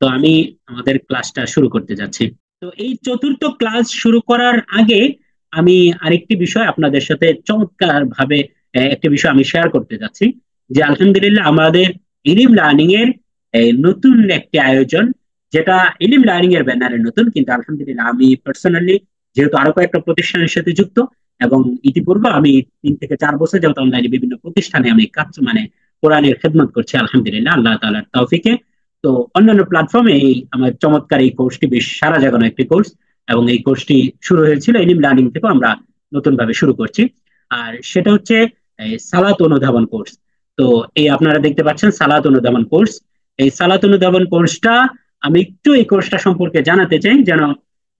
তো আমি আমাদের ক্লাসটা শুরু করতে যাচ্ছি। তো এই চতুর্থ ক্লাস শুরু করার আগে আমি আরেকটি বিষয় আপনাদের সাথে চমৎকার ভাবে একটি বিষয় আমি শেয়ার করতে যাচ্ছি, যে আলহামদুলিল্লাহ আমাদের ইলিম লার্নিং এর নতুন একটি আয়োজন, যেটা ইলিম লার্নিং এর ব্যানারে নতুন, কিন্তু আলহামদুলিল্লাহ আমি পার্সোনালি যেহেতু আরো কয়েকটা প্রতিষ্ঠানের সাথে যুক্ত, এবং ইতিপূর্বে আমি 3 থেকে 4 বছর যাবত অনলাইনে বিভিন্ন প্রতিষ্ঠানে আমি কাজ কোরআনের খেদমত করছি আলহামদুলিল্লাহ আল্লাহ তাআলার তৌফিকে। তো অন্যান্য প্ল্যাটফর্মে এই আমার চমৎকার এই কোর্সটি বেশ সারা জাগানো একটি কোর্স, এবং এই কোর্সটি শুরু হয়েছিল ইলিম লার্নিং থেকে, আমরা নতুন ভাবে শুরু করছি। আর সেটা হচ্ছে সালাত অনুধাবন কোর্স। তো এই আপনারা দেখতে পাচ্ছেন সালাত অনুধাবন কোর্স। এই সালাত অনুধাবন কোর্সটা আমি একটু এই কোর্সটা সম্পর্কে জানাতে চাই, যেন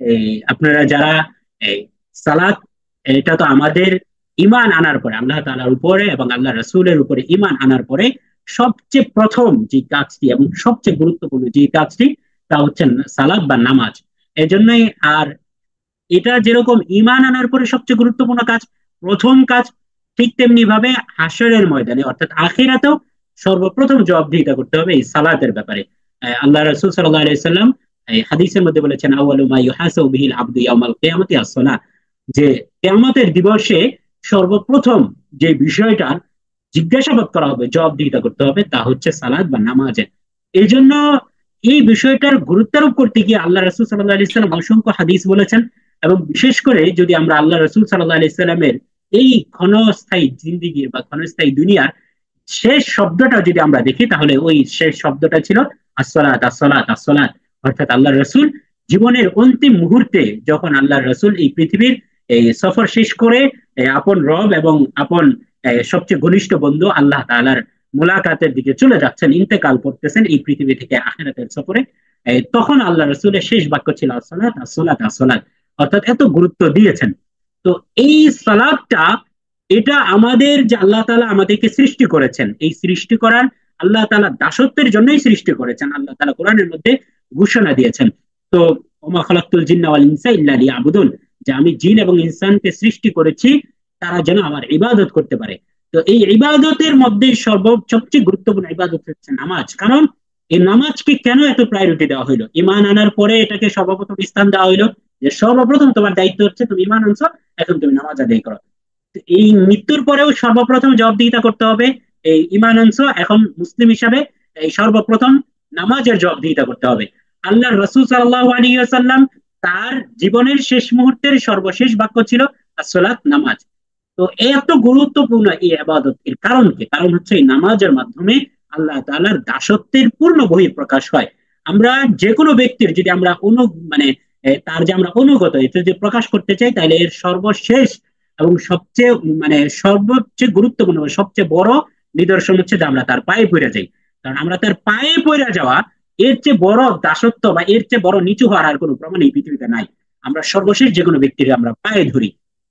এই আপনারা যারা এই সালাত, এটা তো আমাদের ইমান আনার পরে আল্লাহ তাআলার উপরে এবং আল্লাহ রাসূলের উপরে ইমান আনার পরে সবচেয়ে প্রথম যে কাজটি এবং সবচেয়ে গুরুত্বপূর্ণ যে কাজটি, তা হচ্ছে সালাত বা নামাজ। এজন্যই আর এটা যেরকম ইমান আনার পরে সবচেয়ে গুরুত্বপূর্ণ কাজ, প্রথম কাজ, ঠিক তেমনি ভাবে হাসরের ময়দানে অর্থাৎ আখিরাতেও সর্বপ্রথম জবাবদিহিতা করতে হবে এই সালাতের ব্যাপারে। আল্লাহ রাসূল সাল্লাল্লাহু আলাইহি সাল্লাম এই হাদিসের মধ্যে বলেছেন, আউয়ালু মা ইউহাসাবু বিহিল আবদু ইয়াউমাল কিয়ামাতি আস-সালাহ, যে কিয়ামতের দিবসে সর্বপ্রথম যে বিষয়টা জিজ্ঞাসাবাদ করা হবে, জবাবদিহিতা করতে হবে, তা হচ্ছে সালাত বা নামাজের। এই জন্য এই বিষয়টার গুরুত্বারোপ করতে গিয়ে আল্লাহ রাসূল সাল্লাল্লাহু আলাইহি সাল্লাম অসংখ্য হাদিস বলেছেন। এবং বিশেষ করে যদি আমরা আল্লাহ রাসূল সাল্লাল্লাহু আলাইহি সাল্লামের এই ক্ষণস্থায়ী জিন্দিগির বা ক্ষণস্থায়ী দুনিয়ার শেষ শব্দটা যদি আমরা দেখি, তাহলে ওই শেষ শব্দটা ছিল আসসালাত আসসালাত আসসালাত। অর্থাৎ আল্লাহ রাসূল জীবনের অন্তিম মুহূর্তে যখন আল্লাহ রাসূল এই পৃথিবীর এই সফর শেষ করে আপন রব এবং আপন সবচেয়ে ঘনিষ্ঠ বন্ধু আল্লাহ তাআলার মুলাকাতের দিকে চলে যাচ্ছেন, ইন্তেকাল করতেছেন এই পৃথিবী থেকে আখিরাতের সফরে, তখন আল্লাহ রাসূলের শেষ বাক্য ছিল আসসালাত আসসালাত আসসালাত। অর্থাৎ এত গুরুত্ব দিয়েছেন। তো এই সালাতটা, এটা আমাদের যে আল্লাহ তাআলা আমাদেরকে সৃষ্টি করেছেন, এই সৃষ্টি করার আল্লাহ তাআলা দাসত্বের জন্যই সৃষ্টি করেছেন। আল্লাহ তাআলা কোরআনের মধ্যে ঘোষণা দিয়েছেন, তো ওমা খালাকতুল জিন্না ওয়াল ইনসা ইল্লা লিয়াবুদুন, যে আমি জিন এবং ইনসানকে সৃষ্টি করেছি তারা যেন আমার ইবাদত করতে পারে। তো এই ইবাদতের মধ্যে সবচেয়ে গুরুত্বপূর্ণ ইবাদত হচ্ছে নামাজ। কারণ এই নামাজকে কেন এত প্রায়োরিটি দেওয়া হইলো? ইমান আনার পরে এটাকে সর্বপ্রথম স্থান দেওয়া হইলো, যে সর্বপ্রথম তোমার দায়িত্ব হচ্ছে তুমি ইমান আনছো, এখন তুমি নামাজ আদায় করো। এই মৃত্যুর পরেও সর্বপ্রথম জবাবদিহিতা করতে হবে, এই ইমান আনছো, এখন মুসলিম হিসাবে এই সর্বপ্রথম নামাজের জবাবদিহিতা করতে হবে। আল্লাহ রাসূল সাল্লাল্লাহু আলাইহি ওয়াসাল্লাম তার জীবনের শেষ মুহূর্তের সর্বশেষ বাক্য ছিল আসসালাত, নামাজ। তো এত গুরুত্বপূর্ণ এই ইবাদত, এর কারণ কি? কারণ হচ্ছে এই নামাজের মাধ্যমে আল্লাহ তাআলার দাসত্বের পূর্ণ বহিঃপ্রকাশ হয়। আমরা যে কোনো ব্যক্তির যদি আমরা মানে তার যে আমরা অনুগত এটা যে প্রকাশ করতে চাই, তাহলে এর সর্বশেষ এবং সবচেয়ে সবচেয়ে গুরুত্বপূর্ণ সবচেয়ে বড় নিদর্শন হচ্ছে যে আমরা তার পায়ে পড়ে যাই। কারণ আমরা তার পায়ে পড়ে যাওয়া, এর চেয়ে বড় দাসত্ব বা এর চেয়ে বড় নিচু হওয়ার আর কোনো প্রমাণ এই পৃথিবীতে নাই। আমরা সর্বশেষ যে কোনো ব্যক্তির আমরা পায়ে ধরি।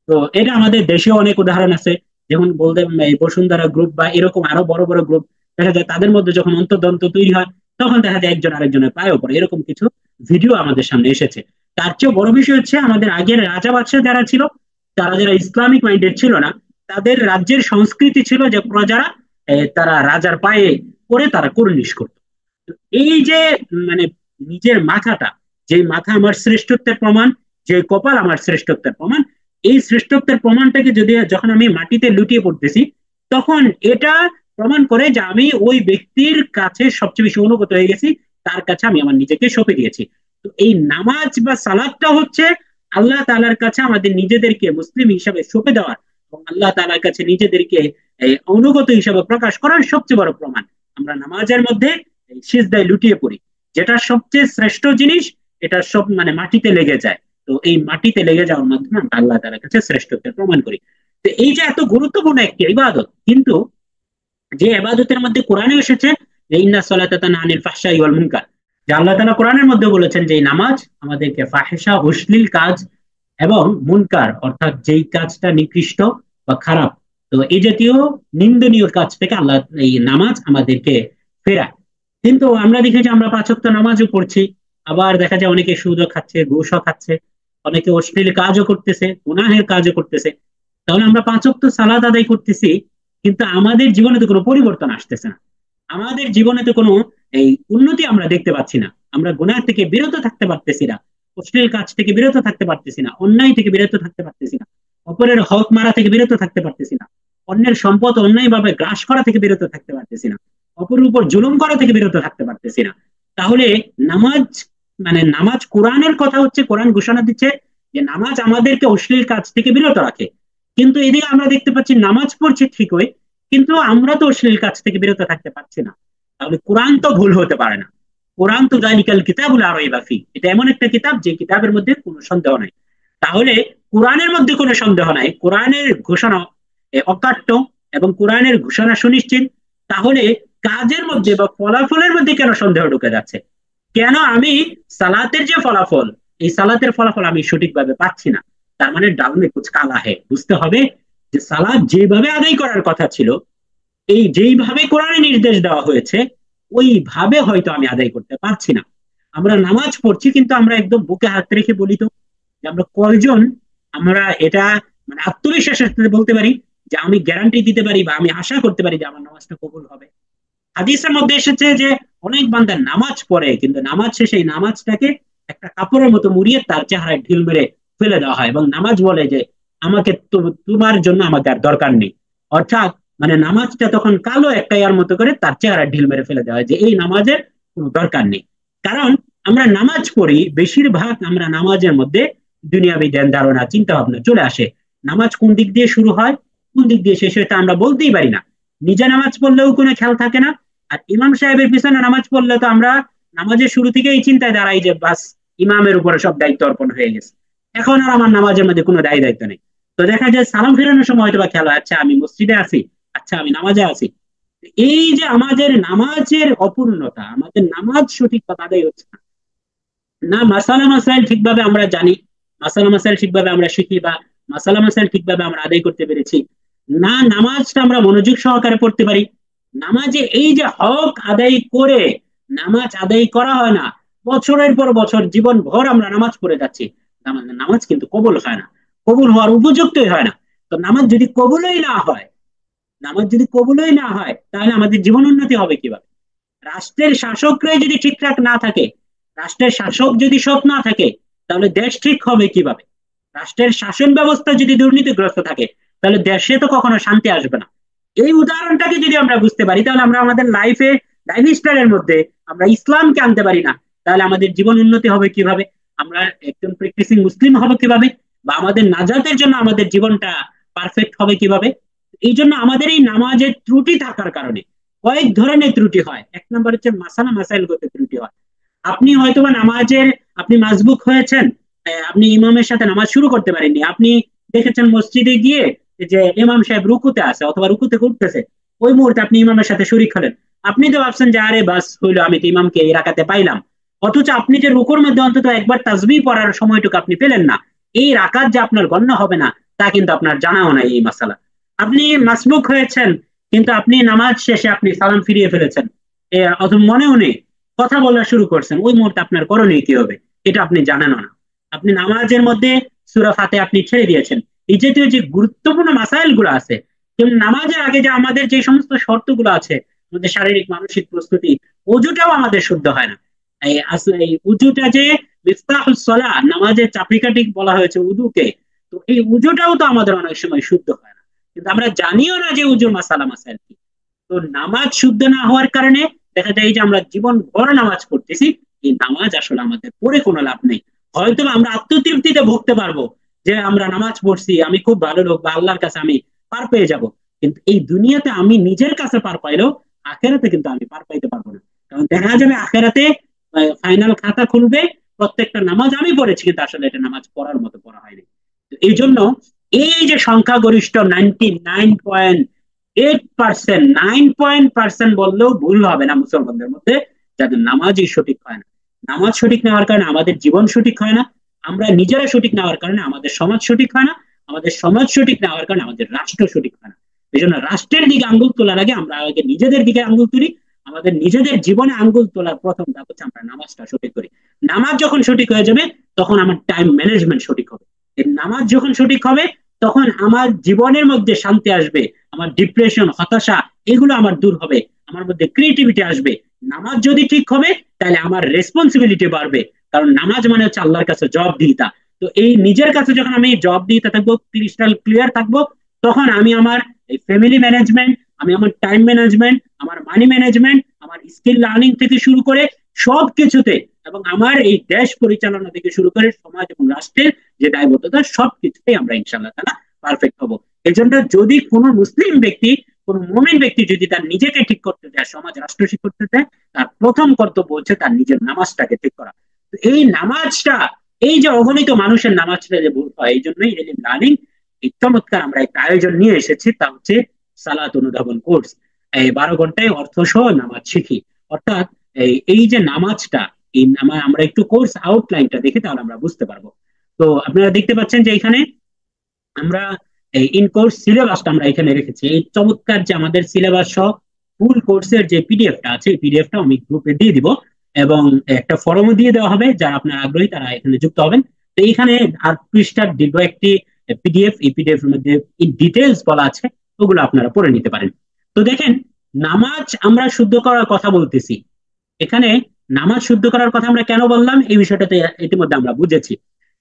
তো এটা আমাদের দেশেও অনেক উদাহরণ আছে, যেমন বলতে এই বসুন্ধরা গ্রুপ বা এরকম আরো বড় বড় গ্রুপ, দেখা যায় তাদের মধ্যে যখন অন্তর্দ্বন্দ্ব তৈরি হয়, তখন দেখা যায় একজন আরেকজনের পায়েও পড়ে, এরকম কিছু ভিডিও আমাদের সামনে এসেছে। তার চেয়ে বড় বিষয় হচ্ছে আমাদের আগের রাজা বাদশাহ যারা ছিল, তারা যারা ইসলামিক মাইন্ডেড ছিল না, তাদের রাজ্যের সংস্কৃতি ছিল যে প্রজারা তারা রাজার পায়ে পড়ে তারা কুর্নিশ করত। এই যে মানে নিজের মাথাটা, যে মাথা আমার শ্রেষ্ঠত্বের প্রমাণ, যে কপাল আমার শ্রেষ্ঠত্বের প্রমাণ, এই শ্রেষ্ঠত্বের প্রমাণটাকে যদি যখন আমি মাটিতে লুটিয়ে পড়তেছি, তখন এটা প্রমাণ করে যে আমি ওই ব্যক্তির কাছে সবচেয়ে বেশি অনুগত হয়ে গেছি, তার কাছে আমি আমার নিজেকে সঁপে দিয়েছি। তো এই নামাজ বা সালাদটা হচ্ছে আল্লাহ তাআলার কাছে আমাদের নিজেদেরকে মুসলিম হিসাবে সঁপে দেওয়ার এবং আল্লাহ তাআলার কাছে নিজেদেরকে অনুগত হিসাবে প্রকাশ করার সবচেয়ে বড় প্রমাণ। আমরা নামাজের মধ্যে সিজদায় লুটিয়ে পড়ি, যেটা সবচেয়ে শ্রেষ্ঠ জিনিস, এটা সব মাটিতে লেগে যায়। তো এই মাটিতে লেগে যাওয়ার মাধ্যমে আমরা আল্লাহ তাআলার কাছে শ্রেষ্ঠত্বের প্রমাণ করি। তো এই যে এত গুরুত্বপূর্ণ একটি ইবাদত, কিন্তু যে ইবাদতের মধ্যে কোরআনে এসেছে যে ইন্নাস সালাতা তানহা আনিল ফাহশাই ওয়াল মুনকার, যে আল্লাহ তাআলা কোরআনের মধ্যে বলেছেন যে এই নামাজ আমাদেরকে ফাহিশা, অশ্লীল কাজ এবং মুনকার অর্থাৎ যেই কাজটা নিকৃষ্ট বা খারাপ, তো এই জাতীয় নিন্দনীয় কাজ থেকে আল্লাহ এই নামাজ আমাদেরকে ফেরায়। কিন্তু আমরা দেখি যে আমরা 5 ওয়াক্ত নামাজও পড়ছি, আবার দেখা যায় অনেকে সুদও খাচ্ছে, ঘুষও খাচ্ছে, অনেকে অশ্লীল কাজও করতেছে, গুনাহের কাজও করতেছে। তাহলে আমরা 5 ওয়াক্ত সালাত আদায় করতেছি, কিন্তু আমাদের জীবনে তো কোনো পরিবর্তন আসতেছে না, আমাদের জীবনে তো কোনো এই উন্নতি আমরা দেখতে পাচ্ছি না। আমরা গুনাহ থেকে বিরত থাকতে পারতেছি না, অশ্লীল কাজ থেকে বিরত থাকতে পারতেছি না, অন্যায় থেকে বিরত থাকতে পারতেছি না, অপরের হক মারা থেকে বিরত থাকতে পারতেছি না, অন্যের সম্পদ অন্যায়ভাবে গ্রাস করা থেকে বিরত থাকতে পারতেছি না, অপরের উপর জুলুম করা থেকে বিরত থাকতে পারতেছি না। তাহলে নামাজ, মানে নামাজ, কোরআনের কথা হচ্ছে, কোরআন ঘোষণা দিচ্ছে যে নামাজ আমাদেরকে অশ্লীল কাজ থেকে বিরত রাখে। কিন্তু এদিকে আমরা দেখতে পাচ্ছি নামাজ পড়ছি ঠিকই, কিন্তু আমরা তো অশ্লীল কাজ থেকে বিরত থাকতে পারছি না। তাহলে কোরআন তো ভুল হতে পারে না। কোরআন তো যালিকাল কিতাবুল লা রাইবা ফি, এটা এমন একটা কিতাব যে কিতাবের মধ্যে কোনো সন্দেহ নাই। তাহলে কোরআনের মধ্যে কোনো সন্দেহ নাই, কোরআনের ঘোষণা অকাট্য এবং কোরআনের ঘোষণা সুনিশ্চিত। তাহলে কাজের মধ্যে বা ফলাফলের মধ্যে কেন সন্দেহ ঢুকে যাচ্ছে? কেন আমি সালাতের যে ফলাফল, এই সালাতের ফলাফল আমি সঠিকভাবে পাচ্ছি না? তার মানে ডাল মে কুছ কালা হে। বুঝতে হবে যে সালাত যেভাবে আদায় করার কথা ছিল, এই যেইভাবে কোরআনে নির্দেশ দেওয়া হয়েছে, ওইভাবে হয়তো আমি আদায় করতে পারছি না। আমরা নামাজ পড়ছি, কিন্তু আমরা একদম বুকে হাত রেখে বলি তো যে আমরা কয়জন আমরা এটা মানে আত্মবিশ্বাসের সাথে বলতে পারি যে আমি গ্যারান্টি দিতে পারি বা আমি আশা করতে পারি যে আমার নামাজটা কবুল হবে? হাদিসের মধ্যে এসেছে যে অনেক বান্দা নামাজ পড়ে, কিন্তু নামাজ শেষে এই নামাজটাকে একটা কাপড়ের মতো মুড়িয়ে তার চেহারায় ঢিল মেরে ফেলে দেওয়া হয়, এবং নামাজ বলে যে আমাকে তোমার জন্য আমাকে আর দরকার নেই। অর্থাৎ মানে নামাজটা তখন কালো একটা ইয়ার মতো করে তার চেহারা ঢিল মেরে ফেলে দেওয়া হয় যে এই নামাজের কোনো দরকার নেই। কারণ আমরা নামাজ পড়ি, বেশিরভাগ আমরা নামাজের মধ্যে দুনিয়াবি ধ্যান ধারণা চিন্তা ভাবনা চলে আসে। নামাজ কোন দিক দিয়ে শুরু হয়, কোন দিক দিয়ে শেষ হয় তা আমরা বলতেই পারি না। নিজে নামাজ পড়লেও কোনো খেয়াল থাকে না, আর ইমাম সাহেবের পিছনে নামাজ পড়লে তো আমরা নামাজের শুরু থেকে এই চিন্তায় দাঁড়াই যে বাস ইমামের উপরে সব দায়িত্ব অর্পণ হয়ে গেছে, এখন আর আমার নামাজের মধ্যে কোনো দায়ী দায়িত্ব নেই। তো দেখা যায় সালাম ফেরানোর সময় হয়তো বা খেয়াল হয়, আচ্ছা আমি মসজিদে আছি, আচ্ছা আমি নামাজে আছি। এই যে আমাদের নামাজের অপূর্ণতা, আমাদের নামাজ সঠিকভাবে আদায় হচ্ছে না। না মাসালা মাসাইল ঠিকভাবে আমরা জানি, মাসালা মাসাইল ঠিকভাবে আমরা শিখি, বা মাসালা মাসাইল ঠিকভাবে আমরা আদায় করতে পেরেছি। না নামাজটা আমরা মনোযোগ সহকারে পড়তে পারি। নামাজে এই যে হক আদায় করে নামাজ আদায় করা হয় না, বছরের পর বছর জীবন ভর আমরা নামাজ পড়ে যাচ্ছি, নামাজ কিন্তু কবুল হয় না, কবুল হওয়ার উপযুক্তই হয় না। তো নামাজ যদি কবুলই না হয়, নামাজ যদি কবুলই না হয়, তাহলে আমাদের জীবন উন্নতি হবে কিভাবে? রাষ্ট্রের শাসকরাই যদি ঠিকঠাক না থাকে, রাষ্ট্রের শাসক যদি সৎ না থাকে, তাহলে দেশ ঠিক হবে কিভাবে? রাষ্ট্রের শাসন ব্যবস্থা যদি দুর্নীতিগ্রস্ত থাকে, তাহলে দেশে তো কখনো শান্তি আসবে না। এই উদাহরণটাকে যদি আমরা বুঝতে পারি, তাহলে আমরা আমাদের লাইফে, লাইফ স্টাইলের মধ্যে আমরা ইসলামকে আনতে পারি না, তাহলে আমাদের জীবন উন্নতি হবে কিভাবে? আমরা একজন প্র্যাকটিসিং মুসলিম হবে কিভাবে? বা আমাদের নাজাতের জন্য আমাদের জীবনটা পারফেক্ট হবে কিভাবে? এই জন্য আমাদের এই নামাজের ত্রুটি থাকার কারণে কয়েক ধরনের ত্রুটি হয়। এক নম্বর হচ্ছে মাসালা মাসাইলগত ত্রুটি হয়। আপনি হয়তোবা নামাজের, আপনি মাসবুক হয়েছেন, আপনি ইমামের সাথে নামাজ শুরু করতে পারেননি, আপনি দেখেছেন মসজিদে গিয়ে যে ইমাম সাহেব রুকুতে আছে অথবা রুকু থেকে উঠতেছে, ওই মুহূর্তে আপনি ইমামের সাথে শরিক হলেন। আপনি তো ভাবছেন যে আরে বাস হইলো, আমি তো ইমামকে এই রাকাতে পাইলাম। অথচ আপনি যে রুকুর মধ্যে অন্তত একবার তাসবিহ পড়ার সময়টুকু আপনি পেলেন না, এই রাকাত যে আপনার গণ্য হবে না তা কিন্তু আপনার জানাও নাই এই মাসালা। আপনি মাসবুক হয়েছেন, কিন্তু আপনি নামাজ শেষে আপনি সালাম ফিরিয়ে ফেলেছেন, অথবা মনেও নেই, কথা বলা শুরু করছেন, ওই মুহূর্তে আপনার করণীয় কি হবে এটা আপনি জানেন না। আপনি নামাজের মধ্যে সূরা ফাতিহা আপনি ছেড়ে দিয়েছেন। এই জাতীয় যে গুরুত্বপূর্ণ মাসাইল গুলো আছে, যেমন নামাজের আগে যে আমাদের যে সমস্ত শর্তগুলো আছে, আমাদের শারীরিক মানসিক প্রস্তুতি, অজুটাও আমাদের শুদ্ধ হয় না। এই উজুটা যে মিফতাহুস সালাহ, নামাজের চাপিকাঠি বলা হয়েছে উজুকে, তো এই উজুটাও তো আমাদের অনেক সময় শুদ্ধ হয় না, কিন্তু আমরা জানিও না যে উজুর মাসালা মাসাইল কি। তো নামাজ শুদ্ধ না হওয়ার কারণে দেখা যায় যে আমরা জীবন ভর নামাজ পড়তেছি, এই নামাজ আসলে আমাদের পড়ে কোনো লাভ নেই। হয়তো আমরা আত্মতৃপ্তিতে ভুগতে পারবো যে আমরা নামাজ পড়ছি, আমি খুব ভালো লোক, বা আল্লাহর কাছে আমি পার পেয়ে যাব, কিন্তু এই দুনিয়াতে আমি নিজের কাছে পার পাইলেও আখেরাতে কিন্তু আমি পার পাইতে পারবো না। কারণ দেখা যাবে আখেরাতে ফাইনাল খাতা খুলবে, প্রত্যেকটা নামাজ আমি পড়েছি, কিন্তু আসলে এটা নামাজ পড়ার মতো পড়া হয়নি। এই জন্য এই যে সংখ্যাগরিষ্ঠ 99.8%, 9% বললেও ভুল হবে না মুসলমানদের মধ্যে যাদের নামাজই সঠিক হয় না। নামাজ সঠিক নেওয়ার কারণে আমাদের জীবন সঠিক হয় না, আমরা নিজেরা সঠিক নেওয়ার কারণে আমাদের সমাজ সঠিক হয় না, আমাদের সমাজ সঠিক নেওয়ার কারণে আমাদের রাষ্ট্র সঠিক হয় না। এই জন্য রাষ্ট্রের দিকে আঙ্গুল তোলার আগে আমরা আগে নিজেদের দিকে আঙ্গুল তুলি। আমাদের নিজেদের জীবনে আঙ্গুল তোলার প্রথম ধাপ হচ্ছে আমরা নামাজটা সঠিক করি। নামাজ যখন সঠিক হয়ে যাবে, তখন আমার টাইম ম্যানেজমেন্ট সঠিক হবে। এই নামাজ যখন সঠিক হবে, তখন আমার জীবনের মধ্যে শান্তি আসবে, আমার আমার ডিপ্রেশন, হতাশা, এগুলো আমার দূর হবে, আমার মধ্যে ক্রিয়েটিভিটি আসবে। নামাজ যদি ঠিক হবে তাহলে আমার রেসপন্সিবিলিটি বাড়বে, কারণ নামাজ মানে হচ্ছে আল্লাহর কাছে জবাবদিহিতা। তো এই নিজের কাছে যখন আমি জবাবদিহিতা থাকবো, ক্রিস্টাল ক্লিয়ার থাকবো, তখন আমি আমার এই ফ্যামিলি ম্যানেজমেন্ট, আমি আমার টাইম ম্যানেজমেন্ট, আমার মানি ম্যানেজমেন্ট, আমার স্কিল লার্নিং থেকে শুরু করে সব কিছুতে, এবং আমার এই দেশ পরিচালনা থেকে শুরু করে সমাজ এবং রাষ্ট্রের যে দায়বদ্ধতা, সবকিছুতেই আমরা ইনশাআল্লাহ তাআলা পারফেক্ট হবো। এই জন্য যদি কোনো মুসলিম ব্যক্তি, কোন মুমিন ব্যক্তি যদি তার নিজেকে ঠিক করতে চায়, সমাজ রাষ্ট্র ঠিক করতে চায়, তার প্রথম কর্তব্য হচ্ছে তার নিজের নামাজটাকে ঠিক করা। তো এই নামাজটা, এই যে অগণিত মানুষের নামাজটা যে ভুল হয়, এই জন্যই ইলম লার্নিং এই চমৎকার আমরা একটা আয়োজন নিয়ে এসেছি, তা হচ্ছে সালাত অনুধাবন কোর্স। এই 12 ঘন্টায় অর্থ সহ নামাজ শিখি। অর্থাৎ এই যে নামাজটা, এই আমরা একটু কোর্স আউটলাইনটা দেখি, তাহলে আমরা বুঝতে পারবো। তো আপনারা দেখতে পাচ্ছেন যে এখানে আমরা এই ইন কোর্স সিলেবাসটা আমরা এখানে রেখেছি। এই চমৎকার যে আমাদের সিলেবাস সহ ফুল কোর্সের যে পিডিএফটা আছে, এই পিডিএফটা আমি গ্রুপে দিয়ে দিব, এবং একটা ফরমও দিয়ে দেওয়া হবে। যারা আপনার আগ্রহী তারা এখানে যুক্ত হবেন। তো এইখানে 8 পৃষ্ঠার দীর্ঘ একটি পিডিএফ, এই পিডিএফ এর মধ্যে ডিটেলস বলা আছে, ওগুলো আপনারা পড়ে নিতে পারেন। তো দেখেন, নামাজ আমরা শুদ্ধ করার কথা বলতেছি এখানে। নামাজ শুদ্ধ করার কথা আমরা কেন বললাম, এই বিষয়টাতে ইতিমধ্যে আমরা বুঝেছি।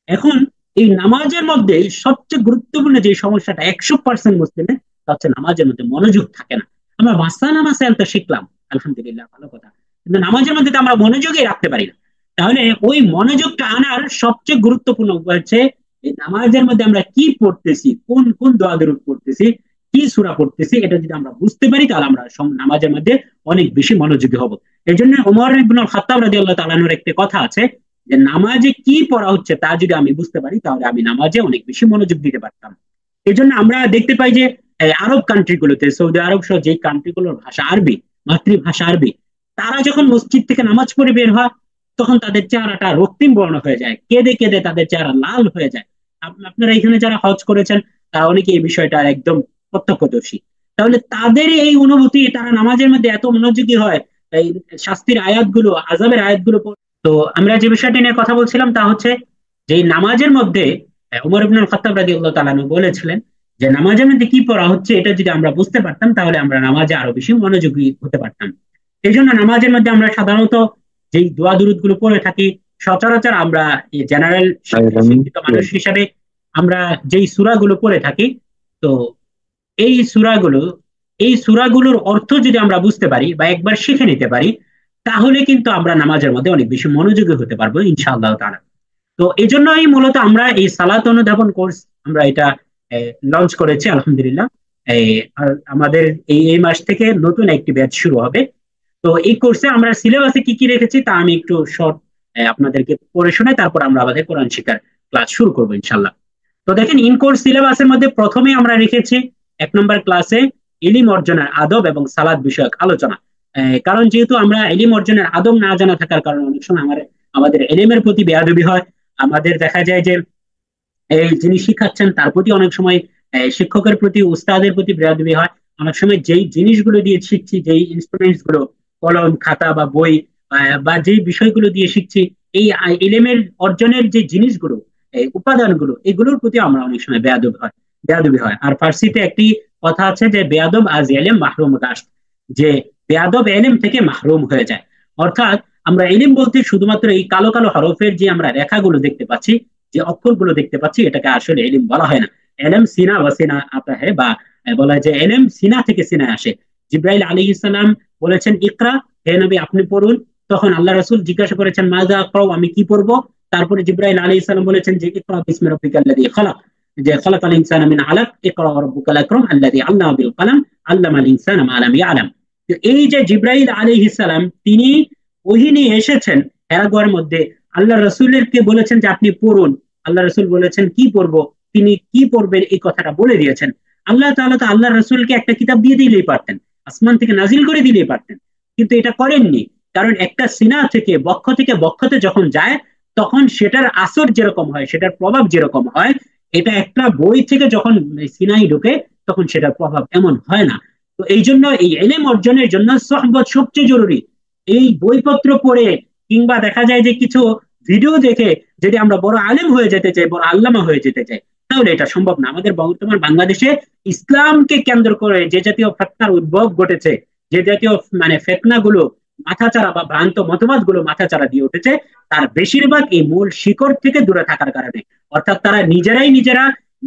এখন এই নামাজের মধ্যে সবচেয়ে গুরুত্বপূর্ণ যে সমস্যাটা 100% মুসলিমের, তা হচ্ছে নামাজের মধ্যে মনোযোগ থাকে না। আমরা মাসানা মাসাইল তো শিখলাম, আলহামদুলিল্লাহ, ভালো কথা, কিন্তু নামাজের মধ্যে তো আমরা মনোযোগই রাখতে পারি না। তাহলে ওই মনোযোগটা আনার সবচেয়ে গুরুত্বপূর্ণ উপায় হচ্ছে এই নামাজের মধ্যে আমরা কি পড়তেছি, কোন কোন দোয়া দরুদ পড়তেছি, কি সূরা পড়তেছি, এটা যদি আমরা বুঝতে পারি তাহলে আমরা নামাজের মধ্যে অনেক বেশি মনোযোগী হব। এই জন্য ওমর ইবনে খাত্তাব রাদিয়াল্লাহু তাআলা আনহুর একটা কথা আছে যে নামাজে কি পড়া হচ্ছে তা যদি আমি বুঝতে পারি, তাহলে আমি নামাজে অনেক বেশি মনোযোগ দিতে পারতাম। এই জন্য আমরা দেখতে পাই যে আরব কান্ট্রি গুলোতে, সৌদি আরব সহ যে কান্ট্রি গুলোর ভাষা আরবি, মাতৃভাষা আরবি, তারা যখন মসজিদ থেকে নামাজ পড়ে বের হয়, তখন তাদের চেহারাটা রক্তিম বর্ণ হয়ে যায়, কেঁদে কেঁদে তাদের চেহারা লাল হয়ে যায়। আপনারা এখানে যারা হজ করেছেন তারা অনেকে এই বিষয়টা একদম প্রত্যক্ষদর্শী। তাহলে তাদের এই অনুভূতি, তারা নামাজের মধ্যে এত মনোযোগী হয়, এই শাস্তির আয়াতগুলো, আযাবের আয়াতগুলো। তো আমরা যে বিষয়টি নিয়ে কথা বলছিলাম তা হচ্ছে যে নামাজের মধ্যে ওমর ইবনে খাত্তাব রাদিয়াল্লাহু তাআলা আনহু বলেছিলেন যে নামাজের মধ্যে কি পড়া হচ্ছে এটা যদি আমরা বুঝতে পারতাম, তাহলে আমরা নামাজে আরো বেশি মনোযোগী হতে পারতাম। এই জন্য নামাজের মধ্যে আমরা সাধারণত যেই দোয়া দুরুদ গুলো পড়ে থাকি, সচরাচর আমরা জেনারেল শিক্ষিত মানুষ হিসাবে আমরা যেই সূরাগুলো পড়ে থাকি, তো এই সূরাগুলো, এই সূরাগুলোর অর্থ যদি আমরা বুঝতে পারি বা একবার শিখে নিতে পারি, তাহলে কিন্তু আমরা নামাজের মধ্যে অনেক বেশি মনোযোগী হতে পারবো ইনশাআল্লাহ তাআলা। তো এই জন্যই মূলত আমরা এই সালাত অনুধাবন কোর্স আমরা এটা লঞ্চ করেছি, আলহামদুলিল্লাহ। এই আমাদের এই মাস থেকে নতুন একটি ব্যাচ শুরু হবে। তো এই কোর্সে আমরা সিলেবাসে কি কি রেখেছি তা আমি একটু শর্ট আপনাদেরকে পড়ে শোনাই, তারপর আমরা আমাদের কোরআন শিক্ষার ক্লাস শুরু করবো ইনশাআল্লাহ। তো দেখেন, ইন কোর্স সিলেবাসের মধ্যে প্রথমে আমরা রেখেছি 1 নম্বর ক্লাসে ইলম অর্জনের আদব এবং সালাত বিষয়ক আলোচনা। কারণ যেহেতু আমরা ইলম অর্জনের আদব না জানা থাকার কারণে অনেক সময় আমাদের ইলমের প্রতি বেয়াদবি হয়। আমাদের দেখা যায় যে এই যিনি শিখাচ্ছেন তার প্রতি অনেক সময়, শিক্ষকের প্রতি, উস্তাদের প্রতি বেয়াদবি হয়। অনেক সময় যেই জিনিসগুলো দিয়ে শিখছি, যেই ইনস্ট্রুমেন্টস গুলো, কলম, খাতা বা বই, বা যেই বিষয়গুলো দিয়ে শিখছি, এই ইলমের অর্জনের যে জিনিসগুলো, এই উপাদানগুলো, এগুলোর প্রতি আমরা অনেক সময় বেয়াদবি হয়। আর ফার্সিতে একটি কথা আছে যে বেয়াদব আজ এলেম মাহরুম দাস, যে বেয়াদব এলেম থেকে মাহরুম হয়ে যায়। অর্থাৎ আমরা ইলম বলতে শুধুমাত্র এই কালো কালো হরফের যে আমরা রেখাগুলো দেখতে পাচ্ছি, যে অক্ষরগুলো দেখতে পাচ্ছি, এটাকে আসলে ইলম বলা হয় না। এলম সিনা ওয়াসিনা আতা হে, বা বলা হয় যে এলম সিনা থেকে সিনায় আসে। জিব্রাইল আলাইহিস সালাম বলেছেন ইকরা, হে নবী আপনি পড়ুন। তখন আল্লাহ রাসূল জিজ্ঞাসা করেছেন মাযা আকরাউ, আমি কি পড়বো? তারপরে জিব্রাইল আলাইহিস সালাম বলেছেন যে ইকরা বিসমি রাব্বিকাল্লাযী খালাক, যে খালাকাল ইনসানা মিন আলাক, ইকরা ওয়া রাব্বুকাল আকরাম আল্লাযী আল্লামা বিল কলম আল্লামাল ইনসানা মা লাম ইয়ালাম। তো এই যে জিব্রাইল আলাইহিস সালাম, তিনি ওহী নিয়ে এসেছেন হেরা গুহার মধ্যে, আল্লাহ রাসূলকে বলেছেন যে আপনি পড়ুন। আল্লাহ রাসূল বলেছেন কি পড়বো, তিনি কি পড়বেন এই কথাটা বলে দিয়েছেন। আল্লাহ তাআলা তো আল্লাহ রাসূলকে একটা কিতাব দিয়ে দিলেই পারতেন, আসমান থেকে নাজিল করে দিলেই পারতেন, কিন্তু এটা করেননি। কারণ একটা সিনা থেকে, বক্ষ থেকে বক্ষতে যখন যায়, তখন সেটার আসর যেরকম হয়, সেটার প্রভাব যেরকম হয়, এটা একটা বই থেকে যখন সিনাই ঢুকে, তখন সেটার প্রভাব এমন হয় না। তো এই জন্য এই ইলম অর্জনের জন্য সোহবত সবচেয়ে জরুরি। এই বইপত্র পড়ে কিংবা দেখা যায় যে কিছু ভিডিও দেখে যদি আমরা বড় আলেম হয়ে যেতে চাই, বড় আল্লামা হয়ে যেতে চাই, তাহলে এটা সম্ভব না। আমাদের বর্তমান বাংলাদেশে ইসলামকে কেন্দ্র করে যে জাতীয় ফেতনার উদ্ভব ঘটেছে, যে জাতীয় ফেতনাগুলো মাথাচাড়া বা ভ্রান্ত মতবাদ গুলো মাথাচাড়া দিয়ে উঠেছে, তার বেশিরভাগ এই মূল শিকড় থেকে দূরে থাকার কারণে। অর্থাৎ তারা নিজেরা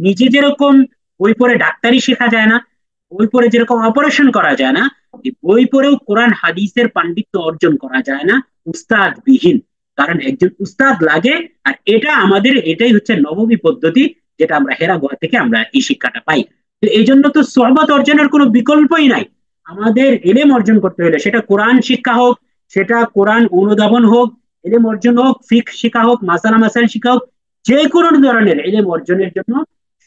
নিজে যেরকম বই পড়ে ডাক্তারি শেখা যায় না, বই পড়ে যেরকম অপারেশন করা যায় না, বই পড়েও কোরআন হাদিসের পাণ্ডিত্য অর্জন করা যায় না উস্তাদ বিহীন। কারণ একজন উস্তাদ লাগে, আর এটাই হচ্ছে নবমী পদ্ধতি, যেটা আমরা হেরা গুহা থেকে আমরা এই শিক্ষাটা পাই। তো এই জন্য তো সহবত অর্জনের কোনো বিকল্পই নাই। আমাদের এলেম অর্জন করতে হলে, সেটা কোরআন শিক্ষা হোক, সেটা কোরআন অনুধাবন হোক, এলেম অর্জন হোক, ফিক শিক্ষা হোক, মাসালা মাসাইল শিক্ষা হোক, যে কোনো ধরনের এলেম অর্জনের জন্য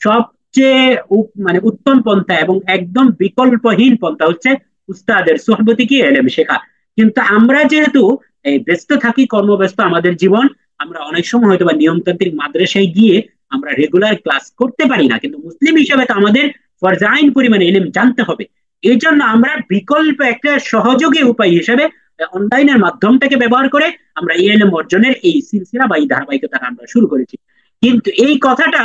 সবচেয়ে উত্তম পন্থা এবং একদম বিকল্পহীন পন্থা হচ্ছে উস্তাদের সোহবতে কি এলেম শেখা। কিন্তু আমরা যেহেতু এই ব্যস্ত থাকি, কর্মব্যস্ত আমাদের জীবন, আমরা অনেক সময় হয়তো বা নিয়মতান্ত্রিক মাদ্রাসায় গিয়ে আমরা রেগুলার ক্লাস করতে পারি না, কিন্তু মুসলিম হিসেবে তো আমাদের ফরজাইন পরিমাণে এলেম জানতে হবে। এই জন্য আমরা বিকল্প একটা সহযোগী উপায় হিসেবে অনলাইনের মাধ্যমটাকে ব্যবহার করে আমরা এই এলেম অর্জনের এই সিলসিলা বা এই ধারাবাহিকতাটা আমরা শুরু করেছি। কিন্তু এই কথাটা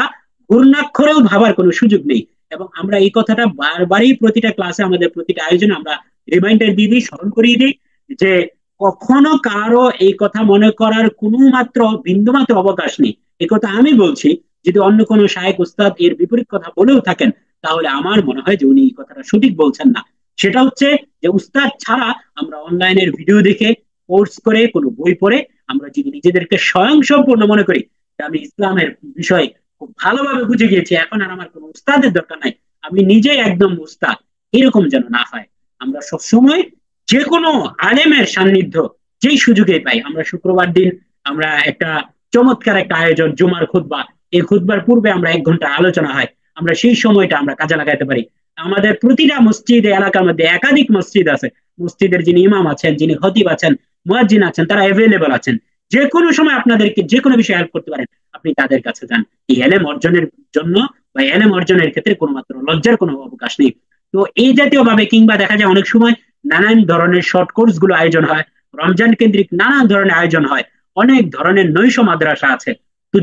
ঘূর্ণাক্ষরেও ভাবার কোনো সুযোগ নেই, এবং আমরা এই কথাটা বারবারই প্রতিটা ক্লাসে, আমাদের প্রতিটা আয়োজনে আমরা রিমাইন্ডার দিয়ে দিই, স্মরণ করিয়ে দিই, যে কখনো কারো এই কথা মনে করার কোনো মাত্র বিন্দুমাত্র অবকাশ নেই। এই কথা আমি বলছি, যদি অন্য কোনো শায়েখ উস্তাদ এর বিপরীত কথা বলেও থাকেন, তাহলে আমার মনে হয় যে উনি এই কথাটা সঠিক বলছেন না। সেটা হচ্ছে যে উস্তাদ ছাড়া আমরা অনলাইনের ভিডিও দেখে, কোর্স করে, কোনো বই পড়ে আমরা যদি নিজেদেরকে স্বয়ংসম্পূর্ণ মনে করি যে আমি ইসলামের বিষয়ে খুব ভালোভাবে বুঝে গিয়েছি, এখন আর আমার কোনো উস্তাদের দরকার নাই, আমি নিজেই একদম উস্তাদ, এরকম যেন না হয়। আমরা সবসময় যে কোনো আলেমের সান্নিধ্য যেই সুযোগে পাই, আমরা শুক্রবার দিন আমরা একটা চমৎকার একটা আয়োজন, জুমার খুতবা, এই খুতবার পূর্বে আমরা 1 ঘন্টা আলোচনা হয়, আমরা সেই সময়টা আমরা কাজে লাগাইতে পারি। আমাদের প্রতিটা মসজিদ এলাকার মধ্যে একাধিক মসজিদ আছে, মসজিদের যিনি ইমাম আছেন, যিনি খতিব আছেন, মুয়াজ্জিন আছেন, তারা অ্যাভেলেবল আছেন, যে কোনো সময় আপনাদেরকে যে কোনো বিষয়ে হেল্প করতে পারেন, আপনি তাদের কাছে যান। এই এলেম অর্জনের জন্য বা এলেম অর্জনের ক্ষেত্রে কোনো মাত্র লজ্জার কোনো অবকাশ নেই। তো এই জাতীয় ভাবে, কিংবা দেখা যায় অনেক সময় নানান ধরনের শর্ট কোর্স গুলো আয়োজন হয়, রমজান কেন্দ্রিক নানান ধরনের আয়োজন হয়, অনেক ধরনের নৈশ মাদ্রাসা আছে। তো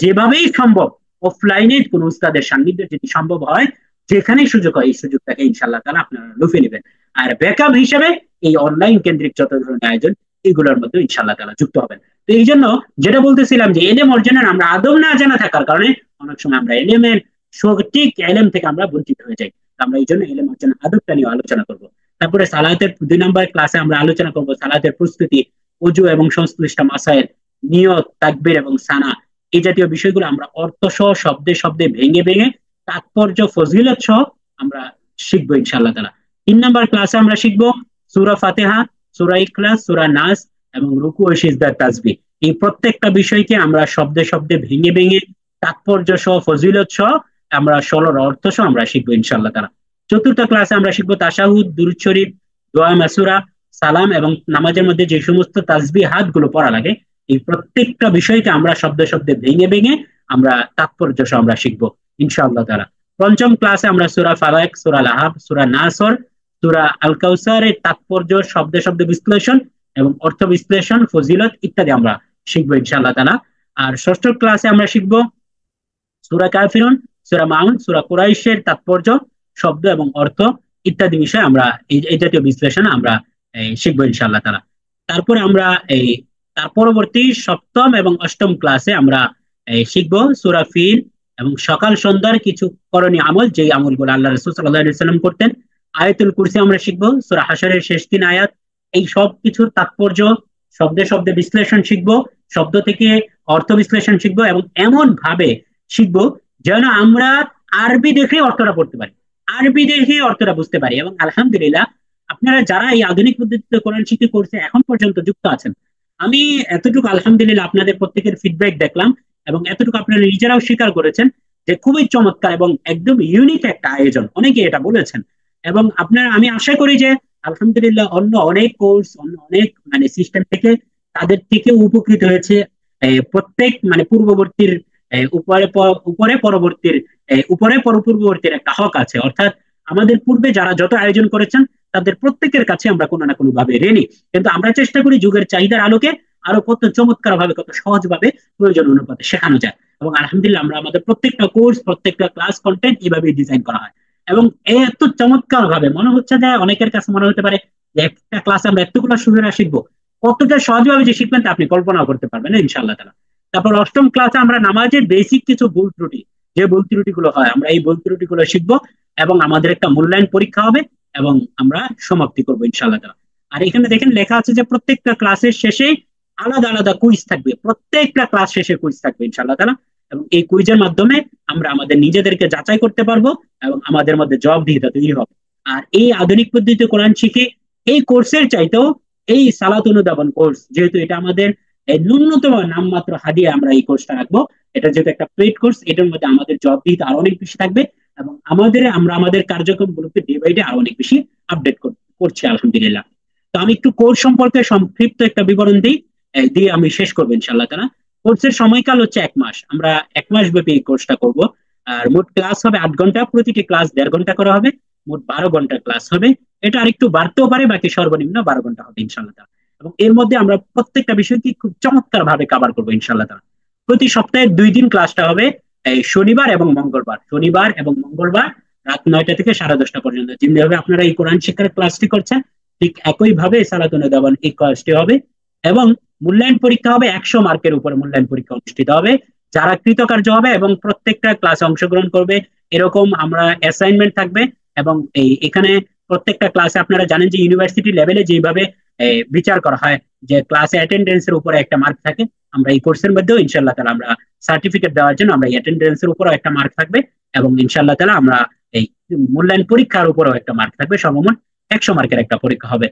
যেভাবেই সম্ভব অফলাইনে কোন উস্তাদের সান্নিধ্য যদি সম্ভব হয়, যেখানেই সুযোগ হয়, এই সুযোগটাকে ইনশাল্লাহ তাআলা আপনারা লুফে নেবেন। আর ব্যাকআপ হিসেবে এই অনলাইন কেন্দ্রিক যত ধরনের আয়োজন, এগুলোর মধ্যে ইনশাল্লাহ তাআলা যুক্ত হবেন। তো এই জন্য যেটা বলতেছিলাম, যে এলেম অর্জনের আমরা আদব না জানা থাকার কারণে অনেক সময় আমরা এলেমের সঠিক এলেম থেকে আমরা বঞ্চিত হয়ে যাই। আমরা এই জন্য এলেম অর্জনের আদবটা নিয়ে আলোচনা করবো। তারপরে সালাতের 2 নম্বর ক্লাসে আমরা আলোচনা করব সালাতের প্রস্তুতি, ওযু এবং সংশ্লিষ্ট মাসায়েল, নিয়ত, তাকবীর এবং সানা, এই জাতীয় বিষয়গুলো আমরা অর্থ সহ, শব্দে শব্দে ভেঙে ভেঙে, তাৎপর্য, ফজিলত সহ আমরা শিখবো ইনশাআল্লাহ তাআলা। 3 নম্বর ক্লাসে আমরা শিখবো সূরা ফাতিহা, সূরা ইখলাস, সূরা নাস এবং রুকু ও সিজদার তাসবিহ। এই প্রত্যেকটা বিষয়কে আমরা শব্দে শব্দে ভেঙে ভেঙে, তাৎপর্য সহ, ফজিলত সহ, আমরা সরল অর্থ সহ আমরা শিখবো ইনশাআল্লাহ তাআলা। 4র্থ ক্লাসে আমরা শিখবো তাশাহুদ, দুরূদ শরীফ, দোয়া মাসুরা, সালাম এবং নামাজের মধ্যে যে সমস্ত তাসবিহাত গুলো পড়া লাগে, এই প্রত্যেকটা বিষয়কে আমরা শব্দে শব্দে ভেঙে ভেঙে আমরা তাৎপর্য সহ আমরা শিখবো ইনশাআল্লাহ তাআলা। 5ম ক্লাসে আমরা সূরা ফালাক, সূরা লাহাব, সূরা নাসর, সূরা আল কাউসারের তাৎপর্য, শব্দে শব্দে বিশ্লেষণ এবং অর্থ বিশ্লেষণ, ফজিলত ইত্যাদি আমরা শিখবো ইনশাআল্লাহ তাআলা। আর 6ষ্ঠ ক্লাসে আমরা শিখবো সূরা কাফিরুন, সূরা মাউন, সূরা কুরাইশের তাৎপর্য, শব্দ এবং অর্থ ইত্যাদি বিষয় আমরা এই জাতীয় বিশ্লেষণ আমরা শিখবো ইনশাআল্লাহ তাআলা। তারপরে আমরা তার পরবর্তী 7ম এবং 8ম ক্লাসে আমরা শিখবো সূরা ফিল এবং সকাল সন্ধ্যার কিছু করণীয় আমল, যে আমলগুলো আল্লাহ রাসূল সাল্লাল্লাহু আলাইহি ওয়াসাল্লাম করতেন। আয়াতুল কুরসি আমরা শিখবো, সূরা হাশরের শেষ 3 আয়াত, এই সব কিছুর তাৎপর্য, শব্দে শব্দে বিশ্লেষণ শিখবো, শব্দ থেকে অর্থ বিশ্লেষণ শিখবো, এবং এমন ভাবে শিখবো যেন আমরা আরবি দেখে অর্থটা পড়তে পারি, আরবি দেখে অর্থটা বুঝতে পারি। এবং আলহামদুলিল্লাহ, আপনারা যারা এই আধুনিক পদ্ধতিতে কোরআন শিক্ষা করছে এখন পর্যন্ত যুক্ত আছেন, আমি এতটুকু আলহামদুলিল্লাহ আপনাদের প্রত্যেকের ফিডব্যাক দেখলাম, এবং এতটুকু আপনারা নিজেরাও স্বীকার করেছেন যে খুবই চমৎকার এবং একদম ইউনিক একটা আয়োজন, অনেকে এটা বলেছেন। এবং আপনারা, আমি আশা করি যে আলহামদুলিল্লাহ অন্য অনেক কোর্স, অন্য অনেক সিস্টেম থেকে তাদের থেকে উপকৃত হয়েছে। প্রত্যেক পূর্ববর্তীর উপরে উপরে পরবর্তীর উপরে পূর্ববর্তীর একটা হক আছে, অর্থাৎ আমাদের পূর্বে যারা যত আয়োজন করেছেন তাদের প্রত্যেকের কাছে আমরা কোনো না কোনো ভাবে ঋণী, কিন্তু আমরা চেষ্টা করি যুগের চাহিদার আলোকে আরো কত চমৎকার ভাবে, কত সহজ ভাবে, প্রয়োজন অনুপাতে শেখানো যায়। এবং আলহামদুলিল্লাহ আমরা আমাদের প্রত্যেকটা কোর্স, প্রত্যেকটা ক্লাস কন্টেন্ট এইভাবে ডিজাইন করা হয়। এবং এত চমৎকার ভাবে মনে হচ্ছে যে অনেকের কাছে মনে হতে পারে যে একটা ক্লাসে আমরা এতগুলো সুবিধা শিখবো, কতটা সহজভাবে যে শিখবেন তা আপনি কল্পনাও করতে পারবেন না ইনশাআল্লাহ তাআলা। তারপর অষ্টম ক্লাসে আমরা নামাজের বেসিক কিছু ভুল ত্রুটি, যে ভুল ত্রুটি গুলো হয় আমরা এই ভুল ত্রুটি গুলো শিখবো, এবং আমাদের একটা মূল্যায়ন পরীক্ষা হবে, এবং আমরা সমাপ্তি করবো ইনশাআল্লাহ তাআলা। আর এখানে দেখেন লেখা আছে যে প্রত্যেকটা ক্লাসের শেষে আলাদা আলাদা কুইজ থাকবে, প্রত্যেকটা ক্লাস শেষে কুইজ থাকবে ইনশাআল্লাহ তাআলা। এবং এই কুইজের মাধ্যমে আমরা আমাদের নিজেদেরকে যাচাই করতে পারবো এবং আমাদের মধ্যে জবাবদিহিতা তৈরি হবে। আর এই আধুনিক পদ্ধতিতে কোরআন শিখে এই কোর্সের চাইতেও এই সালাত অনুধাবন কোর্স, যেহেতু এটা আমাদের ন্যূনতম নামমাত্র হাদিয়া আমরা এই কোর্সটা রাখবো, এটা যেহেতু একটা পেইড কোর্স, এটার মধ্যে আমাদের জবাবদিহিতা আরো অনেক বেশি থাকবে, এবং আমরা আমাদের কার্যক্রমগুলোকে ডে বাই ডে আরো অনেক বেশি আপডেট করছি আলহামদুলিল্লাহ। তো আমি একটু কোর্স সম্পর্কে সংক্ষিপ্ত একটা বিবরণ দিই, দিয়ে আমি শেষ করবো ইনশাআল্লাহ তাআলা। কোর্সের সময়কাল হচ্ছে 1 মাস, আমরা 1 মাস ব্যাপী এই কোর্সটা করব। আর মোট ক্লাস হবে 8 ঘন্টা, প্রতিটি ক্লাস 1.5 ঘন্টা করা হবে, মোট 12 ঘন্টা ক্লাস হবে। এটা আরেকটু বাড়তেও পারে, বাকি সর্বনিম্ন 12 ঘন্টা হবে ইনশাআল্লাহ তাআলা। এবং এর মধ্যে আমরা প্রত্যেকটা বিষয়কে খুব চমৎকার ভাবে কভার করবো ইনশাআল্লাহ তাআলা। প্রতি সপ্তাহে 2 দিন ক্লাসটা হবে, এই শনিবার এবং মঙ্গলবার। শনিবার এবং মঙ্গলবার রাত 9টা থেকে 10:30 পর্যন্ত যেভাবে আপনারা এই কোরআন শিক্ষার ক্লাসটি করছেন, ঠিক একই ভাবে সালাতুন দেওয়ান এই ক্লাসটি হবে। এবং মূল্যায়ন পরীক্ষা হবে, 100 মার্কের উপরে মূল্যায়ন পরীক্ষা অনুষ্ঠিত হবে। যারা কৃতকার্য হবে এবং প্রত্যেকটা ক্লাসে অংশগ্রহণ করবে এরকম আমরা অ্যাসাইনমেন্ট থাকবে। এবং এখানে প্রত্যেকটা ক্লাসে আপনারা জানেন যে ইউনিভার্সিটি লেভেলে যেভাবে বিচার করা হয় যে ক্লাসে অ্যাটেন্ডেন্সের উপরে একটা মার্ক থাকে, আমরা এই কোর্সের মধ্যেও ইনশাআল্লাহ তাআলা আমরা সার্টিফিকেট দেওয়ার জন্য আমরা অ্যাটেন্ডেন্সের উপরেও একটা মার্ক থাকবে, এবং ইনশাআল্লাহ তাআলা আমরা এই মূল্যায়ন পরীক্ষার উপরেও একটা মার্ক থাকবে। সর্বমোট 100 মার্কের একটা পরীক্ষা হবে।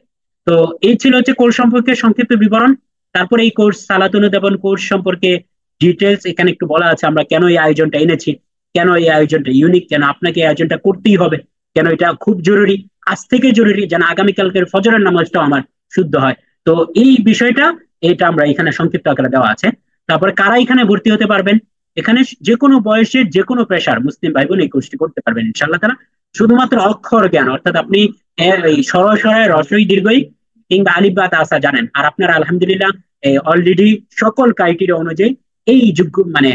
তো এই ছিল হচ্ছে কোর্স সম্পর্কে সংক্ষিপ্ত বিবরণ। তারপরে এই কোর্স সালাতুন দেওয়ান কোর্স সম্পর্কে ডিটেলস এখানে একটু বলা আছে, আমরা কেন এই আয়োজনটা এনেছি, কেন এই আয়োজনটা ইউনিক, কেন আপনাকে এই আয়োজনটা করতেই হবে, কেন এটা খুব জরুরি, আজ থেকে জরুরি, যেন আগামীকালকের ফজরের নামাজটাও আমার শুদ্ধ হয়। তো এই বিষয়টা এটা আমরা এখানে সংক্ষিপ্ত আকারে দেওয়া আছে। তারপরে কারা এখানে ভর্তি হতে পারবেন, এখানে যে কোনো বয়সের যে কোনো পেশার মুসলিম ভাই বোন এই কোর্সটি করতে পারবেন ইনশাআল্লাহ তাআলা। শুধুমাত্র অক্ষর জ্ঞান, অর্থাৎ আপনি এই সরসরায় রসই দীর্ঘই কিংবা আলিফ বা তাসা জানেন, আর আপনারা আলহামদুলিল্লাহ অলরেডি সকল ক্রাইটেরিয়া অনুযায়ী এই যোগ্য মানে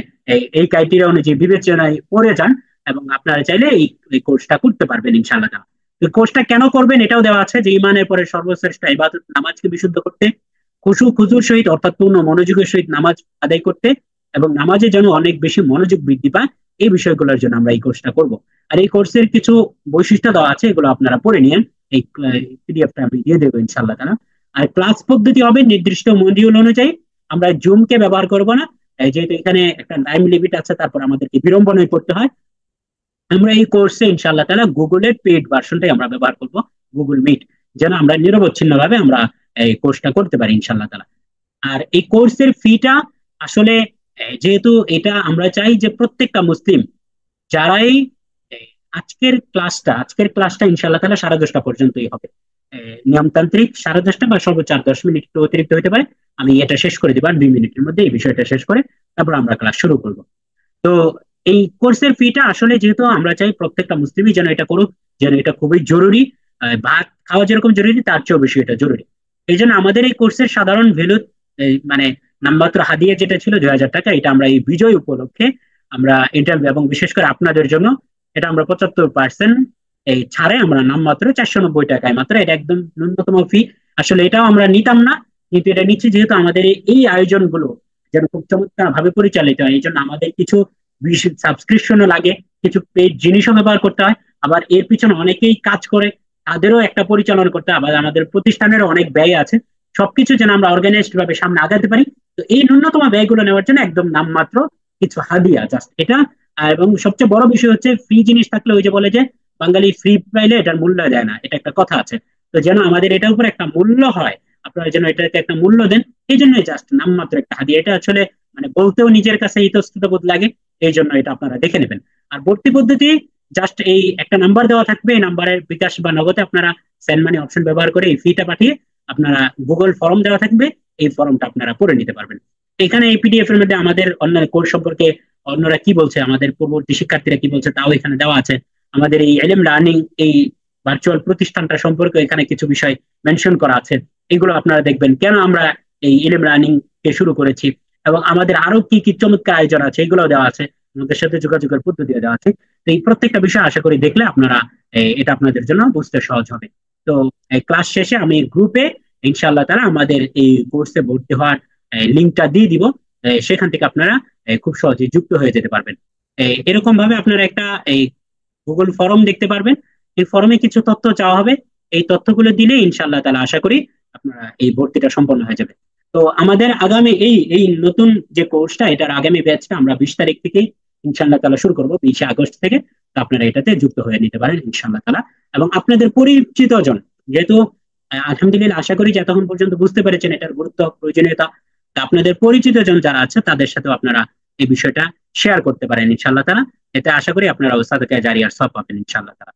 এই ক্রাইটেরিয়া অনুযায়ী বিবেচনায় পড়ে যান, এবং আপনারা চাইলে এই কোর্সটা করতে পারবেন ইনশাআল্লাহ তাআলা। তো কোর্সটা কেন করবেন এটাও দেওয়া আছে, যে ইমানের পরে সর্বশ্রেষ্ঠ ইবাদত নামাজকে বিশুদ্ধ করতে, খুশু খুজুর সহিত অর্থাৎ পূর্ণ মনোযোগের সহিত নামাজ আদায় করতে, এবং নামাজে যেন অনেক বেশি মনোযোগ বৃদ্ধি পায়, এই বিষয়গুলোর জন্য আমরা এই কোর্সটা করব। আর এই কোর্সের কিছু বৈশিষ্ট্য দেওয়া আছে, এগুলো আপনারা পড়ে নিন, এই পিডিএফটা আমি দিয়ে দেবো ইনশাআল্লাহ তাআলা। আর ক্লাস পদ্ধতি হবে নির্দিষ্ট মডিউল অনুযায়ী, আমরা জুমকে ব্যবহার করব না, যেহেতু এখানে একটা টাইম লিমিট আছে, তারপর আমাদেরকে বিড়ম্বনায় করতে হয়। আমরা এই কোর্সে ইনশাআল্লাহ তাআলা গুগলের পেইড ভার্সনটাই আমরা ব্যবহার করব, গুগল মিট, যেন আমরা নিরবচ্ছিন্ন ভাবে আমরা এই কোর্সটা করতে পারি ইনশাআল্লাহ তাআলা। আর এই কোর্সের ফিটা আসলে যেহেতু এটা আমরা চাই যে প্রত্যেকটা মুসলিম যারাই আজকের ক্লাসটা ইনশাআল্লাহ তাআলা 10:30 পর্যন্তই হবে, নিয়মতান্ত্রিক 10:30 বা সর্বোচ্চ 10 মিনিট একটু অতিরিক্ত হতে পারে। আমি এটা শেষ করে দিব আর 2 মিনিটের মধ্যে এই বিষয়টা শেষ করে তারপর আমরা ক্লাস শুরু করব। তো এই কোর্সের ফিটা আসলে যেহেতু আমরা চাই প্রত্যেকটা মুসলিমই যেন এটা করুক, যেন এটা খুবই জরুরি, ভাত খাওয়া যেরকম জরুরি তার চেয়েও বেশি এটা জরুরি। এই জন্য আমাদের এই কোর্সের সাধারণ ভ্যালু মানে নামমাত্র হাদিয়া যেটা ছিল 2,000 টাকা, এটা আমরা এই বিজয় উপলক্ষে আমরা ইন্টারভিউ এবং বিশেষ করে আপনাদের জন্য এটা আমরা 75% এই ছাড়ে আমরা নামমাত্র 490 টাকায় মাত্র, এটা একদম ন্যূনতম ফি। আসলে এটাও আমরা নিতাম না, কিন্তু এটা নিচ্ছি যেহেতু আমাদের এই আয়োজনগুলো যেন খুব চমৎকার ভাবে পরিচালিত হয়, এই জন্য আমাদের কিছু সাবস্ক্রিপশনও লাগে, কিছু পেড জিনিসও ব্যবহার করতে হয়, আবার এর পিছনে অনেকেই কাজ করে, তাদেরও একটা পরিচালনা করতে হয়, আবার আমাদের প্রতিষ্ঠানেরও অনেক ব্যয় আছে। সবকিছু যেন আমরা অর্গানাইজড ভাবে সামনে আগাতে পারি, তো এই ন্যূনতম ব্যয়গুলো নেওয়ার জন্য একদম নামমাত্র কিছু হাদিয়া জাস্ট এটা। এবং সবচেয়ে বড় বিষয় হচ্ছে ফ্রি জিনিস থাকলে ওই যে বলে যে বাঙালি ফ্রি পাইলে এটার মূল্য দেয় না, এটা একটা কথা আছে। তো যেন আমাদের এটার উপর একটা মূল্য হয়, আপনারা যেন এটাকে একটা মূল্য দেন, এই জন্য জাস্ট নামমাত্র একটা হাদিয়া। এটা আসলে মানে বলতেও নিজের কাছে ইতস্তত বোধ লাগে, এই জন্য এটা আপনারা দেখে নেবেন। আর ভর্তি পদ্ধতি জাস্ট এই একটা নাম্বার দেওয়া থাকবে, এই নাম্বারের বিকাশ বা নগদে আপনারা সেন্ড মানি অপশন ব্যবহার করে এই ফিটা পাঠিয়ে আপনারা গুগল ফর্ম দেওয়া থাকবে, এই ফর্মটা আপনারা পড়ে নিতে পারবেন। এখানে এই পিডিএফ এর মধ্যে আমাদের অনলাইন কোর্স সম্পর্কে অন্যরা কি বলছে, আমাদের পূর্ববর্তী শিক্ষার্থীরা কি বলছে তাও এখানে দেওয়া আছে। আমাদের এই এলএম লার্নিং এই ভার্চুয়াল প্রতিষ্ঠানটা সম্পর্কে এখানে কিছু বিষয় মেনশন করা আছে, এগুলো আপনারা দেখবেন। কেন আমরা এই এলএম লার্নিং কে শুরু করেছি, এবং আমাদের আরো কি কি চমৎকার আয়োজন আছে এগুলো দেওয়া আছে, আমাদের সাথে যোগাযোগের পদ্ধতিও দেওয়া আছে। তো এই প্রত্যেকটা বিষয় আশা করি দেখলে আপনারা এটা আপনাদের জন্য বুঝতে সহজ হবে। তো ক্লাস শেষে আমি গ্রুপে ইনশাআল্লাহ তারা আমাদের এই কোর্সে ভর্তি হওয়ার লিঙ্কটা দিয়ে দিব। সেখান থেকে আপনারা খুব সহজেই যুক্ত হয়ে যেতে পারবেন। এরকম ভাবে আপনারা একটা এই গুগল ফর্ম দেখতে পারবেন। এই ফর্মে কিছু তথ্য চাওয়া হবে, এই তথ্যগুলো দিলে ইনশাআল্লাহ তাআলা আশা করি আপনারা এই ভর্তিটা সম্পন্ন হয়ে যাবে। তো আমাদের আগামী এই এই নতুন যে কোর্সটা, এটার আগামী ব্যাচটা আমরা 20 তারিখ থেকেই ইনশাআল্লাহ তাআলা শুরু করবো, 20 আগস্ট থেকে। তো আপনারা এটাতে যুক্ত হয়ে নিতে পারেন ইনশাআল্লাহ তাআলা। এবং আপনাদের পরিচিত জন, যেহেতু আলহামদুলিল্লাহ আশা করি যে এতক্ষণ পর্যন্ত বুঝতে পেরেছেন এটার গুরুত্ব প্রয়োজনীয়তা, তা আপনাদের পরিচিত জন যারা আছে তাদের সাথেও আপনারা এই বিষয়টা শেয়ার করতে পারেন ইনশাআল্লাহ তাআলা। এতে আশা করি আপনারা সাদাকায়ে জারিয়ার সওয়াব পাবেন ইনশাআল্লাহ তাআলা।